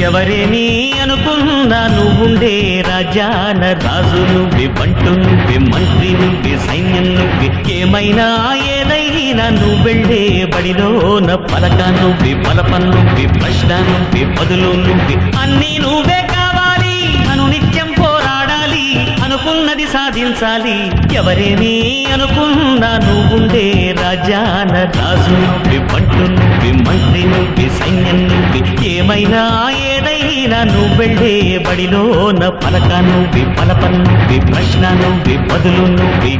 ఎవరేని అనుకున్నా నువ్వుండే రాజాన రాజు నువ్వే, బంటు నువ్వే, మంత్రి నువ్వే, సైన్యం నువ్వే, ఏమైనా ఏదైనా నువ్వెళ్ళే బడిలోన పలక నువ్వే, పలప నువ్వే, ప్రశ్న నువ్వే, బదులు నువ్వే, అన్నీ నువ్వే కావాలి. అనునిత్యం పోరాడాలి, అనుకున్నది సాధించాలి. ఎవరేని అనుకున్నా నువ్వుండే రాజాన రాజు నువ్వే, బంటు నువ్వే, మంత్రి నువ్వే, సైన్యం నువ్వే, ఏమైనా ఏదైనా నువ్వెళ్ళే బడిలోన పలక నువ్వే, పలప నువ్వే, ప్రశ్న నువ్వే, బదులు నువ్వే.